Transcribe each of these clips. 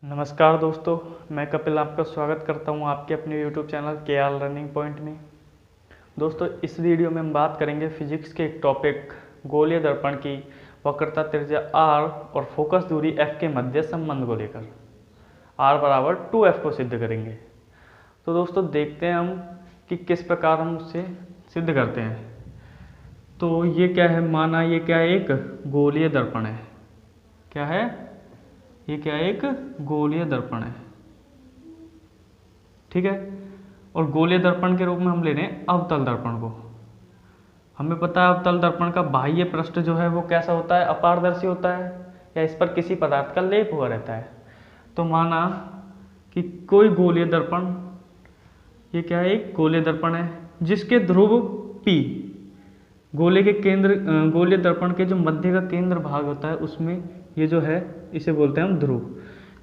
नमस्कार दोस्तों, मैं कपिल आपका स्वागत करता हूं आपके अपने YouTube channel KR learning point में। दोस्तों, इस वीडियो में हम बात करेंगे फिजिक्स के एक टॉपिक गोलीय दर्पण की वक्रता त्रिज्या r और फोकस दूरी f के मध्य संबंध को लेकर r बराबर 2f को सिद्ध करेंगे। तो दोस्तों देखते हैं हम कि किस प्रकार हम उसे सिद्ध करते हैं। तो ये क्या है, माना ये क्या है, एक गोलीय दर्पण है। क्या है ये? क्या है? एक गोलीय दर्पण है, ठीक है। और गोलीय दर्पण के रूप में हम ले रहे हैं अवतल दर्पण को। हमें पता है अवतल दर्पण का बाह्य पृष्ठ जो है वो कैसा होता है, अपारदर्शी होता है या इस पर किसी पदार्थ का लेप हुआ रहता है। तो माना कि कोई गोलीय दर्पण, ये क्या है, एक गोलीय दर्पण है जिसके ध्रुव P गोलीय दर्पण के जो मध्य का केंद्र भाग होता है उसमें ये जो है इसे बोलते हैं हम ध्रुव,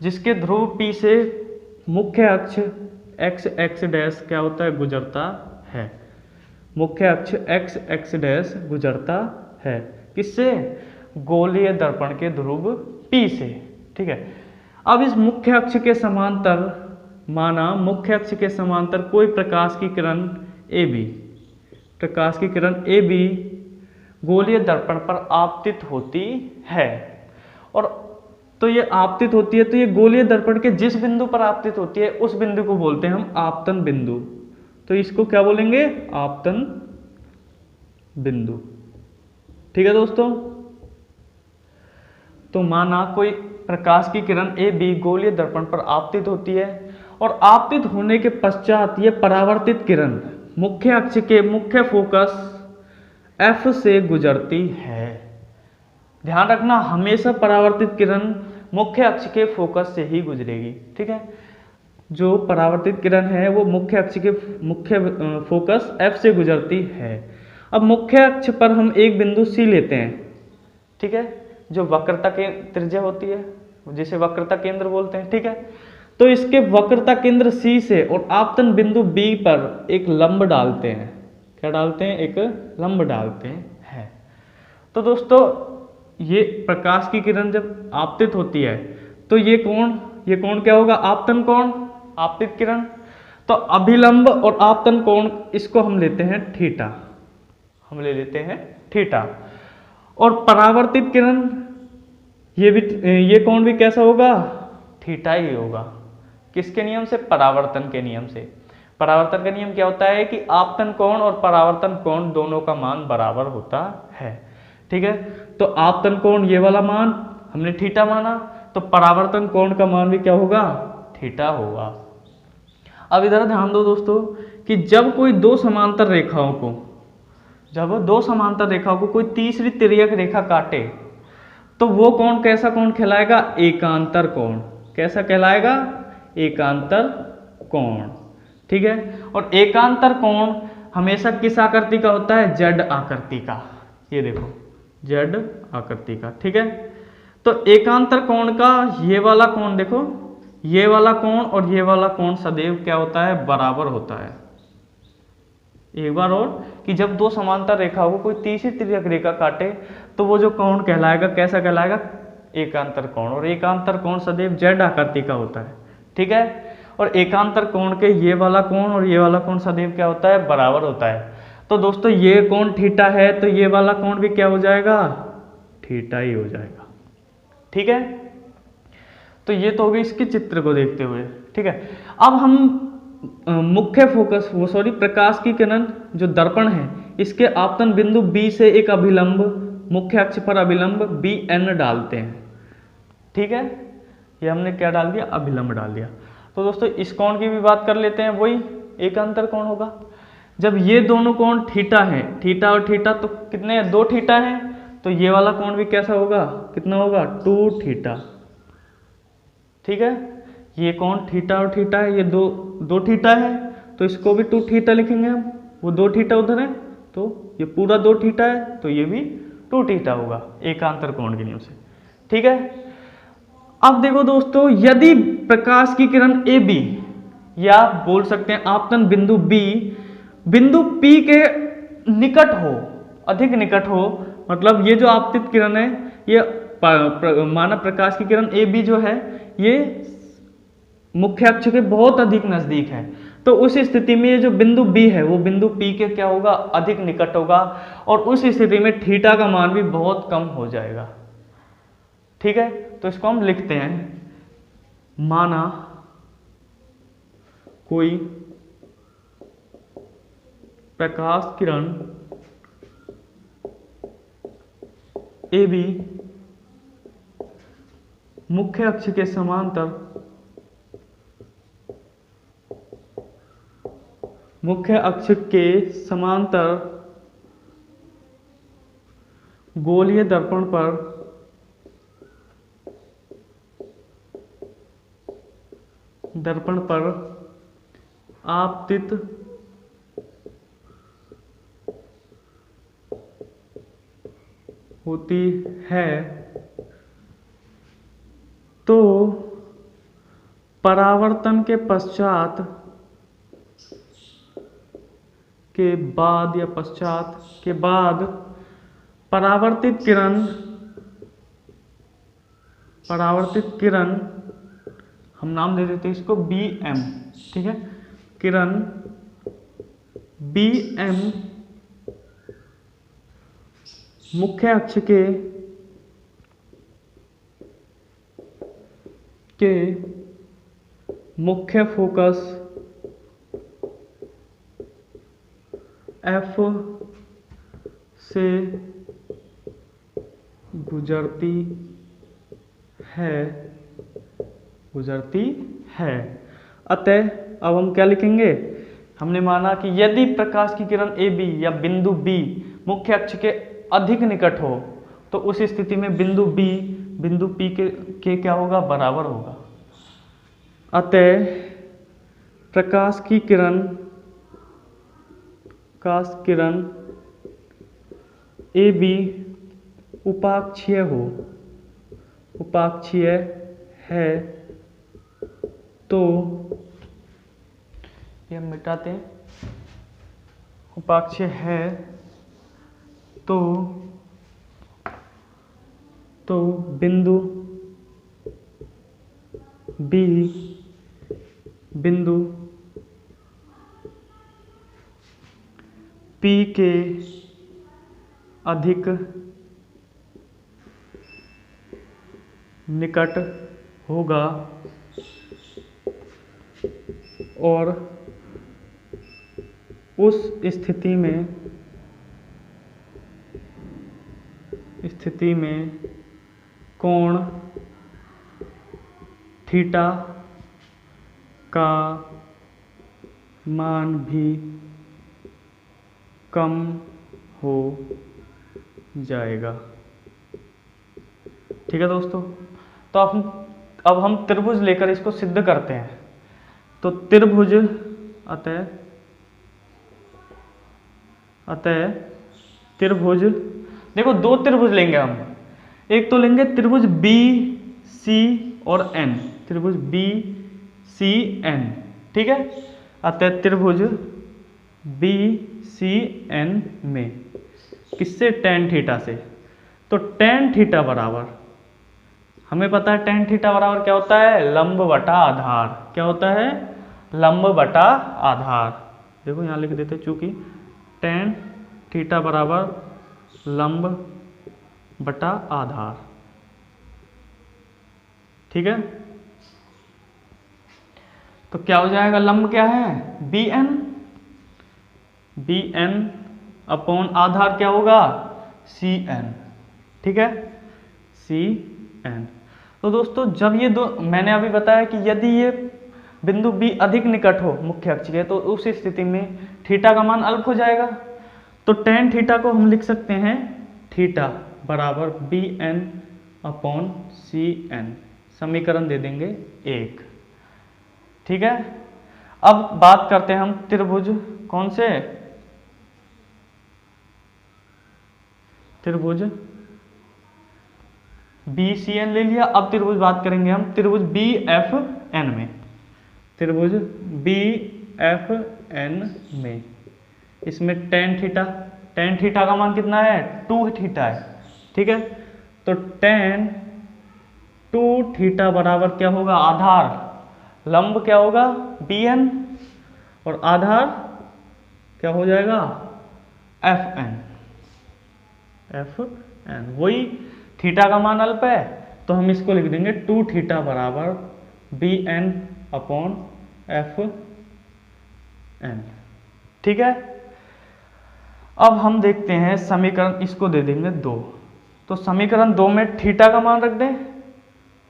जिसके ध्रुव P से मुख्य अक्ष x डैश क्या होता है, गुजरता है। मुख्य अक्ष x डैश गुजरता है किससे? गोलीय दर्पण के ध्रुव P से, ठीक है। अब इस मुख्य अक्ष के समांतर, माना मुख्य अक्ष के समांतर कोई प्रकाश की किरण AB गोलीय दर्पण पर आपतित होती है। और तो ये आपतित होती है, तो ये गोलीय दर्पण के जिस बिंदु पर आपतित होती है उस बिंदु को बोलते हैं हम आपतन बिंदु। तो इसको क्या बोलेंगे? आपतन बिंदु, ठीक है दोस्तों। तो माना कोई प्रकाश की किरण AB गोलीय दर्पण पर आपतित होती है और आपतित होने के पश्चात ये परावर्तित किरण मुख्य अक्ष के मुख्य फोकस F से गुजरती है। ध्यान रखना, हमेशा परावर्तित किरण मुख्य अक्ष के फोकस से ही गुजरेगी, ठीक है। जो परावर्तित किरण है वो मुख्य अक्ष के मुख्य फोकस F से गुजरती है। अब मुख्य अक्ष पर हम एक बिंदु C लेते हैं, ठीक है, जो वक्रता के त्रिज्या होती है, जिसे वक्रता केंद्र बोलते हैं, ठीक है। तो इसके वक्रता केंद्र C से और आपतन बिंदु B पर एक लंब डालते हैं। क्या डालते हैं? एक लंब डालते हैं। तो दोस्तों ये प्रकाश की किरण जब आपतित होती है तो ये कोण क्या होगा? आपतन कोण, आपतित किरण। तो अभिलंब और आपतन कोण इसको हम लेते हैं थीटा, हम ले लेते हैं थीटा। और परावर्तित किरण ये कोण भी कैसा होगा? थीटा ही होगा। किसके नियम से? परावर्तन के नियम से। परावर्तन का नियम क्या होता है कि आपतन कोण और परावर्तन कोण दोनों का मान बराबर होता है, ठीक है। तो आपतन कोण ये वाला मान हमने थीटा माना, तो परावर्तन कोण का मान भी क्या होगा? थीटा होगा। अब इधर ध्यान दो दोस्तों कि जब दो समांतर रेखाओं को कोई तीसरी तिर्यक रेखा काटे तो वो कोण कैसा कोण कहलाएगा? एकांतर कोण। कैसा कहलाएगा? एकांतर कोण, ठीक है। और एकांतर कोण हमेशा किस आकृति का होता है? जेड आकृति का। ये देखो, जेड आकृति का, ठीक है। तो एकांतर कोण का ये वाला कोण देखो, ये वाला कोण और ये वाला कोण सदैव क्या होता है? बराबर होता है। एक बार और, कि जब दो समांतर रेखाओं को कोई तीसरी तिर्यक रेखा काटे तो वो जो कोण कहलाएगा कैसा कहलाएगा? एकांतर कोण। और एकांतर कोण सदैव जेड आकृति का होता है, ठीक है। और एकांतर कोण के ये वाला कोण और ये वाला कोण सदैव क्या होता है? बराबर होता है। तो दोस्तों ये कोण थीटा है तो ये वाला कोण भी क्या हो जाएगा? थीटा ही हो जाएगा, ठीक है। तो ये तो हो गई इसके चित्र को देखते हुए, ठीक है। अब हम मुख्य फोकस प्रकाश की किरण जो दर्पण है इसके आपतन बिंदु B से एक अभिलंब, मुख्य अक्ष पर अभिलंब BN डालते हैं, ठीक है। ये हमने क्या डाल दिया? अभिलंब डाल दिया। तो दोस्तों इस कोण की भी बात कर लेते हैं, वही एकांतर कोण होगा। जब ये दोनों कोण थीटा है, थीटा और थीटा तो कितने हैं? 2 थीटा है। तो ये वाला कोण भी कैसा होगा? कितना होगा? 2 थीटा, ठीक है। ये कोण थीटा और थीटा है, ये दो थीटा है तो इसको भी 2 थीटा लिखेंगे हम। वो 2 थीटा उधर है तो ये पूरा 2 थीटा है तो ये भी 2 थीटा होगा एकांतर कोण के नियम से, ठीक है। अब देखो दोस्तों, यदि प्रकाश की किरण AB या बोल सकते हैं आपतन बिंदु B बिंदु P के निकट हो, अधिक निकट हो, मतलब ये जो आपतित किरण है ये मानव प्रकाश की किरण AB जो है ये मुख्य अक्ष के बहुत अधिक नजदीक है, तो उस स्थिति में ये जो बिंदु बी है वो बिंदु पी के क्या होगा, अधिक निकट होगा, और उस स्थिति में थीटा का मान भी बहुत कम हो जाएगा। ठीक है, तो इसको हम लिखते हैं, माना कोई प्रकाश किरण ए बी मुख्य अक्ष के समांतर गोलीय दर्पण पर आपतित होती है, तो परावर्तन के पश्चात के बाद परावर्तित किरण हम नाम दे देते हैं इसको बी एम। ठीक है, किरण बी एम मुख्य अक्ष के मुख्य फोकस एफ से गुजरती है। अतः अब हम क्या लिखेंगे, हमने माना कि यदि प्रकाश की किरण ए बी या बिंदु बी मुख्य अक्ष के अधिक निकट हो, तो उस स्थिति में बिंदु बी बिंदु पी के क्या होगा, बराबर होगा। अतः प्रकाश की किरण ए बी उपाक्षीय है, तो ये हम मिटाते हैं, उपाक्षीय है तो बिंदु बी बिंदु पी के अधिक निकट होगा, और उस स्थिति में कोण थीटा का मान भी कम हो जाएगा। ठीक है दोस्तों, तो अब हम त्रिभुज लेकर इसको सिद्ध करते हैं। तो त्रिभुज अतः त्रिभुज, देखो दो त्रिभुज लेंगे हम, एक तो लेंगे त्रिभुज बी सी और एन, त्रिभुज बी सी एन। ठीक है, अतः त्रिभुज बी सी एन में किससे, tan थीटा से। तो tan थीटा बराबर, हमें पता है tan थीटा बराबर क्या होता है, लंब बटा आधार। क्या होता है, लंब बटा आधार। देखो यहाँ लिख देते, चूंकि tan थीटा बराबर लंब बटा आधार। ठीक है, तो क्या हो जाएगा, लंब क्या है, बी एन अपॉन आधार क्या होगा, सी एन। ठीक है, सी एन। तो दोस्तों जब ये दो, मैंने अभी बताया कि यदि ये बिंदु बी अधिक निकट हो मुख्य अक्ष के, तो उस स्थिति में थीटा का मान अल्प हो जाएगा। तो tan थीटा को हम लिख सकते हैं थीटा बराबर B N upon C N, समीकरण दे देंगे 1। ठीक है, अब बात करते हैं हम त्रिभुज, कौन से, त्रिभुज बी सी एन ले लिया। अब त्रिभुज बात करेंगे हम त्रिभुज बी एफ एन में, त्रिभुज बी एफ एन में। इसमें tan थीटा का मान कितना है, 2 थीटा है। ठीक है, तो tan 2 थीटा बराबर क्या होगा, आधार लंब क्या होगा bn, और आधार क्या हो जाएगा fn। वही थीटा का मान अल्प है तो हम इसको लिख देंगे 2 थीटा बराबर bn अपॉन fn। ठीक है। अब हम देखते हैं समीकरण, इसको दे देंगे 2। तो समीकरण 2 में थीटा का मान रख दें।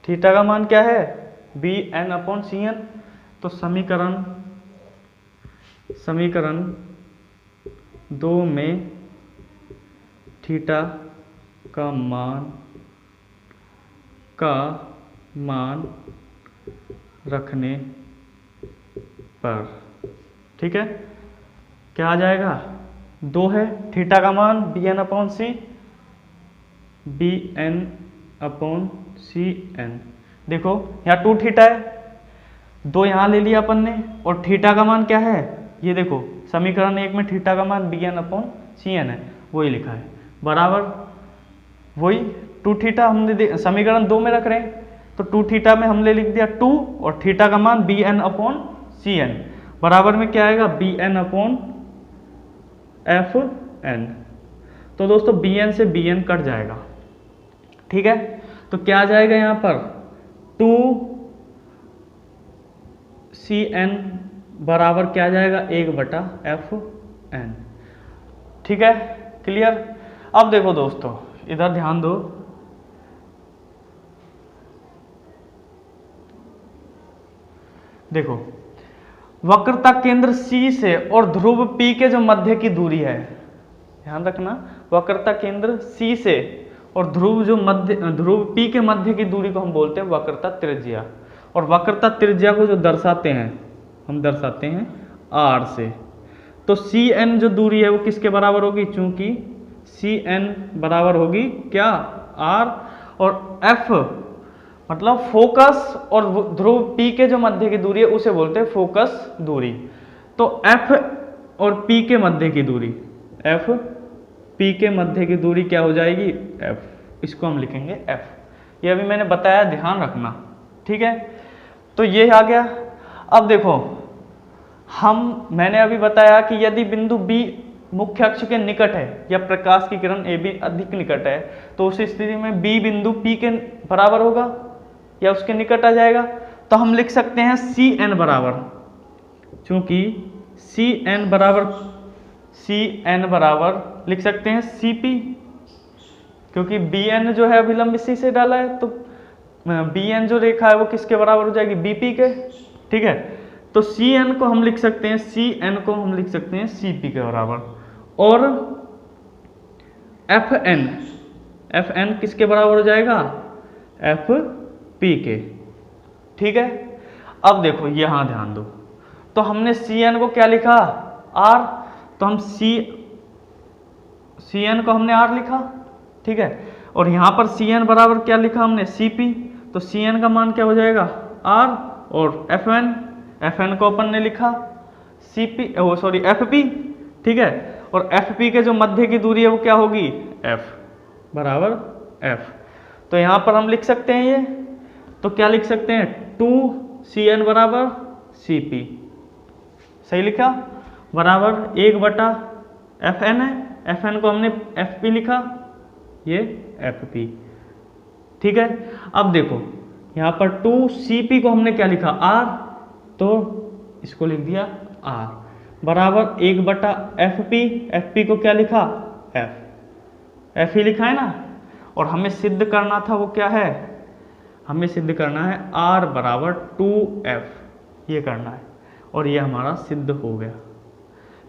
थीटा का मान क्या है bn अपॉन cn। तो समीकरण 2 में थीटा का मान रखने पर, ठीक है, क्या आ जाएगा 2 है, थीटा का मान bn अपॉन cn। देखो यहाँ 2 थीटा है, 2 यहाँ ले लिया अपन ने, और थीटा का मान क्या है, ये देखो समीकरण 1 में थीटा का मान bn अपॉन cn है, वही लिखा है, बराबर वही 2 थीटा हमने समीकरण 2 में रख रहे हैं, तो 2 थीटा में हमने लिख दिया 2, और थीटा का मान bn अपॉन cn, बराबर में क्या आएगा bn अपॉन fn। तो दोस्तों bn से bn कट जाएगा, ठीक है, तो क्या आ जाएगा यहाँ पर 2cn बराबर क्या आ जाएगा 1/fn। ठीक है, क्लियर। अब देखो दोस्तों इधर ध्यान दो, देखो वक्रता केंद्र C से और ध्रुव P के जो मध्य की दूरी है, ध्यान रखना, वक्रता केंद्र C से और ध्रुव P के मध्य की दूरी को हम बोलते हैं वक्रता त्रिज्या, और वक्रता त्रिज्या को जो दर्शाते हैं हम दर्शाते हैं R से। तो Cn जो दूरी है वो किसके बराबर होगी, चूंकि Cn बराबर होगी क्या R, और F मतलब फोकस और ध्रुव P के जो मध्य की दूरी है उसे बोलते हैं फोकस दूरी। तो F और P के मध्य की दूरी, F P के मध्य की दूरी क्या हो जाएगी F, इसको हम लिखेंगे F। ये अभी मैंने बताया, ध्यान रखना, ठीक है। तो ये आ गया। अब देखो मैंने अभी बताया कि यदि बिंदु B मुख्य अक्ष के निकट है या प्रकाश की किरण AB अधिक निकट है, तो उस स्थिति में B बिंदु P के बराबर होगा या उसके निकट आ जाएगा। तो हम लिख सकते हैं Cn बराबर, चूंकि Cn बराबर लिख सकते हैं Cp, क्योंकि Bn जो है अभिलंब इसी से डाला है, तो Bn जो रेखा है वो किसके बराबर हो जाएगी Bp के, ठीक है। तो Cn को हम लिख सकते हैं Cp के बराबर, और Fn किसके बराबर हो जाएगा Fp के, ठीक है। अब देखो यहां ध्यान दो, तो हमने Cn को क्या लिखा R, तो हम Cn को हमने R लिखा, ठीक है, और यहां पर Cn बराबर क्या लिखा हमने Cp, तो Cn का मान क्या हो जाएगा R, और Fn को अपन ने लिखा Fp, ठीक है, और Fp के जो मध्य की दूरी है वो क्या होगी F बराबर F। तो यहां पर हम लिख सकते हैं ये, तो क्या लिख सकते हैं 2Cn बराबर Cp, सही लिखा, बराबर 1/Fn है, Fn को हमने Fp लिखा, ये Fp, ठीक है। अब देखो यहाँ पर 2Cp को हमने क्या लिखा R, तो इसको लिख दिया R बराबर 1/Fp, Fp को क्या लिखा F ही लिखा है ना, और हमें सिद्ध करना था वो क्या है, हमें सिद्ध करना है R बराबर 2F, ये करना है, और ये हमारा सिद्ध हो गया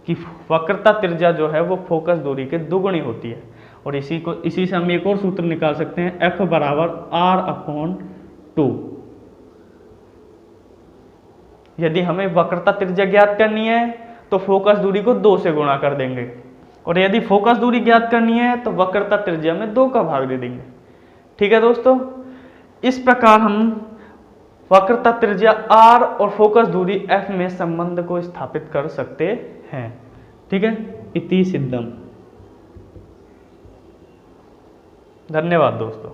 कि वक्रता त्रिज्या जो है वो फोकस दूरी के दुगुनी होती है। और इसी से हम एक और सूत्र निकाल सकते हैं, F बराबर R/2। यदि हमें वक्रता त्रिज्या ज्ञात करनी है तो फोकस दूरी को 2 से गुणा कर देंगे, और यदि फोकस दूरी ज्ञात करनी है तो वक्रता त्रिज्या में 2 का भाग दे देंगे, ठीक है दोस्तों। इस प्रकार हम वक्रता त्रिज्या R और फोकस दूरी F में संबंध को स्थापित कर सकते हैं, ठीक है। इति सिद्धम। धन्यवाद दोस्तों।